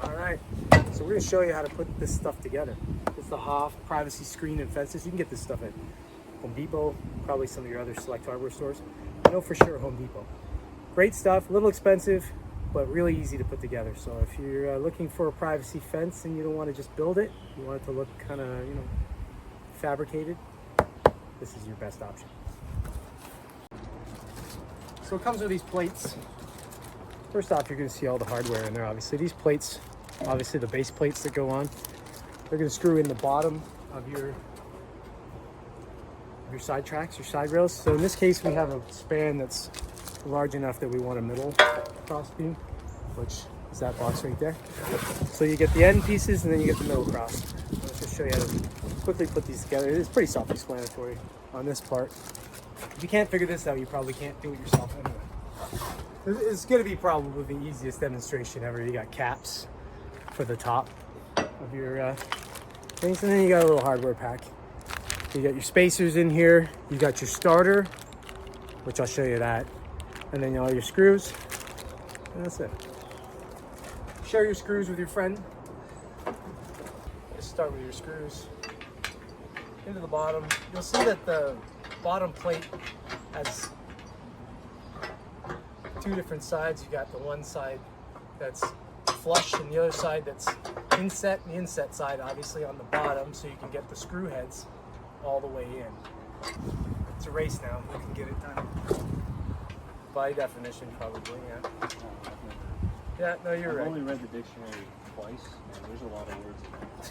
All right, so we're gonna show you how to put this stuff together. It's the Hoft Privacy Screen and Fences. You can get this stuff at Home Depot, probably some of your other select hardware stores. I know for sure Home Depot. Great stuff, a little expensive, but really easy to put together. So if you're looking for a privacy fence and you don't want to just build it, you want it to look kind of, you know, fabricated, this is your best option. So it comes with these plates. First off, you're going to see all the hardware in there, obviously. These plates, obviously the base plates that go on, they're going to screw in the bottom of your side tracks, your side rails. So in this case, we have a span that's large enough that we want a middle cross beam, which is that box right there. So you get the end pieces and then you get the middle cross. Let's just show you how to quickly put these together. It's pretty self-explanatory on this part. If you can't figure this out, you probably can't do it yourself anyway. It's going to be probably the easiest demonstration ever. You got caps for the top of your things, and then you got a little hardware pack. You got your spacers in here. You got your starter, which I'll show you that, and then all your screws, and that's it. Share your screws with your friend. Let's start with your screws. Into the bottom. You'll see that the bottom plate has two different sides. You got the one side that's flush and the other side that's inset. The inset side obviously on the bottom, so you can get the screw heads all the way in. It's a race now. You can get it done. By definition, probably, yeah. Yeah, no, you're right. I've only read the dictionary twice, and there's a lot of words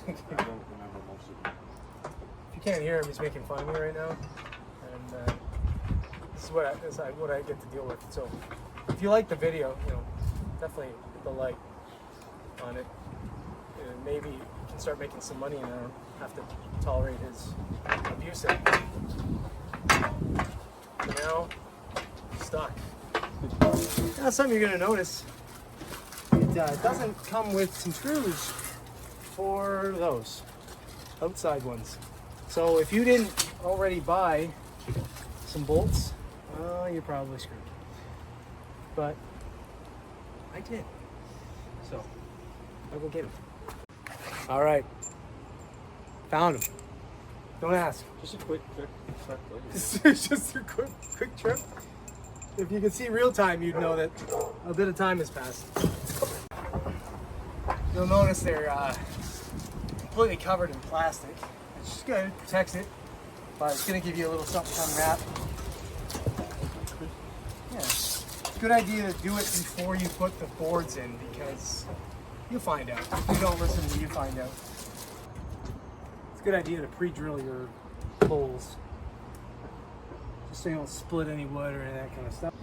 in it. I don't remember most of them. If you can't hear him, he's making fun of me right now, and this is what I get to deal with. So, if you like the video, you know, definitely hit the like on it, and maybe you can start making some money and I don't have to tolerate his abuse. So now, stuck. Now, something you're gonna notice. It doesn't come with some screws for those outside ones. So if you didn't already buy some bolts, you're probably screwed. But I did. So I'll go get them. All right. Found them. Don't ask. Just a quick trip. It's just a quick trip. If you could see real time, you'd know that a bit of time has passed. You'll notice they're completely covered in plastic. It's just good, it protects it, but it's going to give you a little something to unwrap. Yeah, it's a good idea to do it before you put the boards in, because you'll find out. If you don't listen to me, you find out. It's a good idea to pre-drill your holes, just so you don't split any wood or any of that kind of stuff.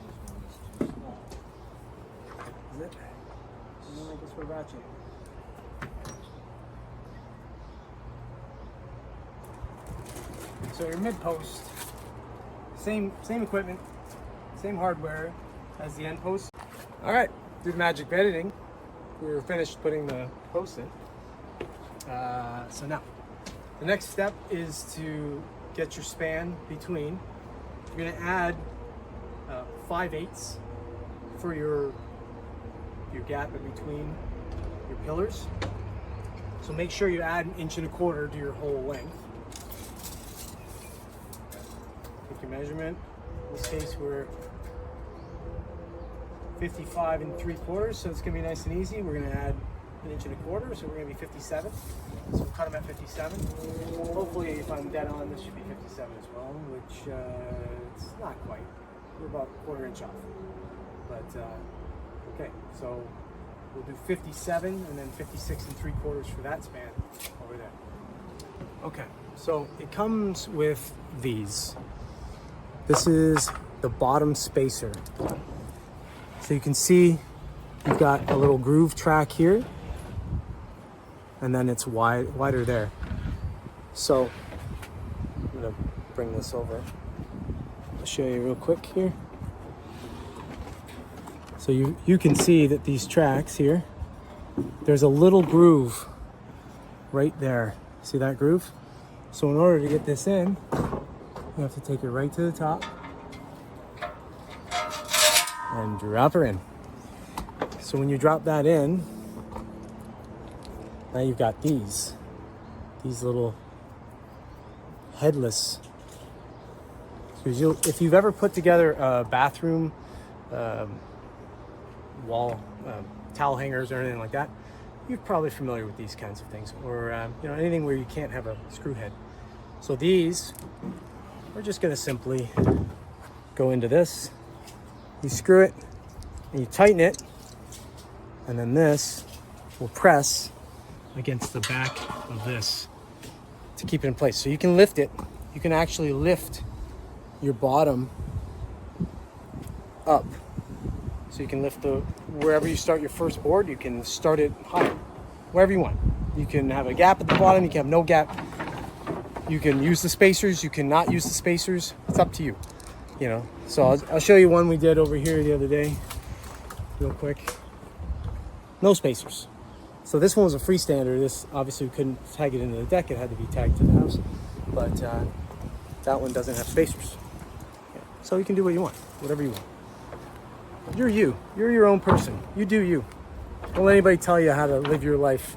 Is it? I don't think it's for ratchet. So your mid post, same equipment, same hardware as the end post. All right, did magic of editing. We were finished putting the post in. So now, the next step is to get your span between. You're gonna add 5/8 for your gap in between your pillars. So make sure you add 1.25 inches to your whole length. Take your measurement. In this case, we're 55 3/4, so it's gonna be nice and easy. We're gonna add 1.25 inches, so we're gonna be 57. So we'll cut them at 57. Hopefully, if I'm dead on, this should be 57 as well, which it's not quite. We're about 1/4 inch off. But okay, so we'll do 57 and then 56 3/4 for that span over there. Okay, so it comes with these. This is the bottom spacer. So you can see you've got a little groove track here, and then it's wider there. So I'm gonna bring this over. I'll show you real quick here. So you can see that these tracks here, there's a little groove right there. See that groove? So in order to get this in, you have to take it right to the top and drop her in. So when you drop that in, Now you've got these little headless. If you've ever put together a bathroom wall, towel hangers or anything like that, you're probably familiar with these kinds of things, or anything where you can't have a screw head. So these, we're just going to simply go into this. You screw it and you tighten it, and then this will press against the back of this to keep it in place. So you can lift it. You can actually lift your bottom up. So you can lift wherever you start your first board, you can start it higher, wherever you want. You can have a gap at the bottom, you can have no gap. You can use the spacers, you can not use the spacers. It's up to you, So I'll show you one we did over here the other day, real quick. No spacers. So this one was a freestander. This, obviously we couldn't tag it into the deck, it had to be tagged to the house. But that one doesn't have spacers. So you can do what you want, whatever you want. You're you. You're your own person. You do you. Don't let anybody tell you how to live your life.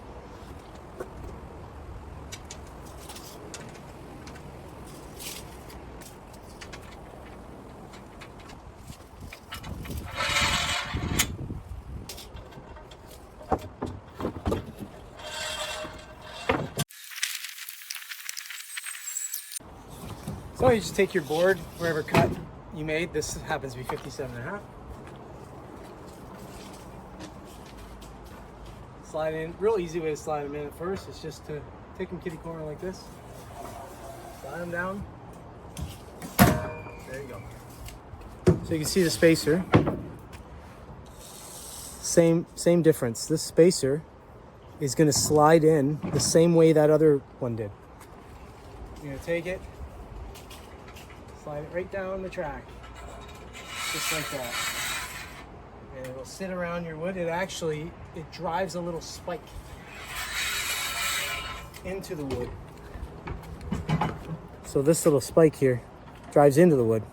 So you just take your board, wherever cut you made. This happens to be 57.5. Slide in. Real easy way to slide them in at first is just to take them kitty corner like this. Slide them down. There you go. So you can see the spacer. Same difference. This spacer is going to slide in the same way that other one did. You're going to take it, slide it right down the track, just like that. And it'll sit around your wood. It drives a little spike into the wood. So this little spike here drives into the wood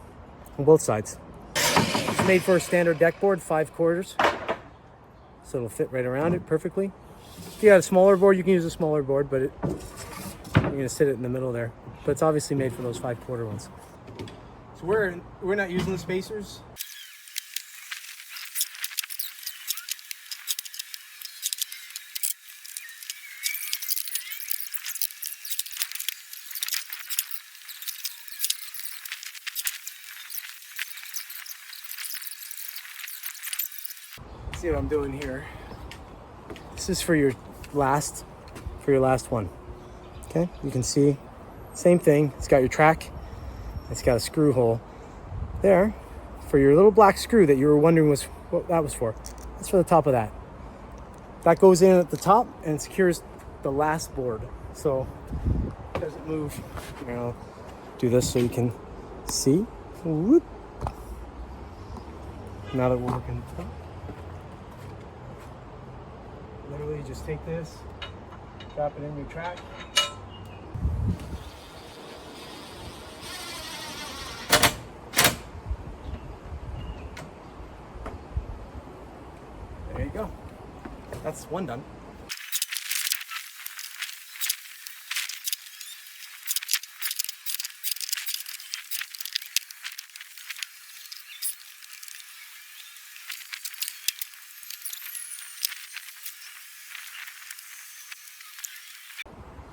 on both sides. It's made for a standard deck board, 5/4. So it'll fit right around it perfectly. If you got a smaller board, you can use a smaller board, but you're gonna sit it in the middle there. But it's obviously made for those 5/4 ones. So we're not using the spacers. See what I'm doing here. This is for your last one. Okay, you can see same thing. It's got your track. It's got a screw hole there for your little black screw that you were wondering what that was for. That's for the top of that. That goes in at the top and secures the last board, so it doesn't move. I'll do this so you can see. Whoop. Now that we're working the top. Literally just take this, drop it in your track. There you go. That's one done.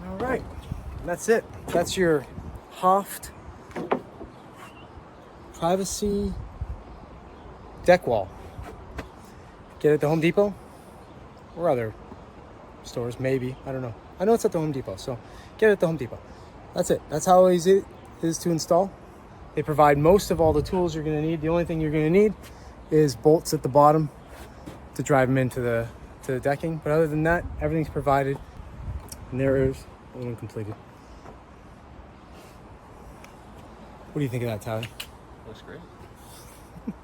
All right, that's it. That's your Hoft Privacy Deck Wall. Get it at the Home Depot or other stores, maybe. I don't know. I know it's at the Home Depot, so get it at the Home Depot. That's it. That's how easy it is to install. They provide most of all the tools you're going to need. The only thing you're going to need is bolts at the bottom to drive them into the decking. But other than that, everything's provided. And there is one completed. What do you think of that, Tyler? Looks great.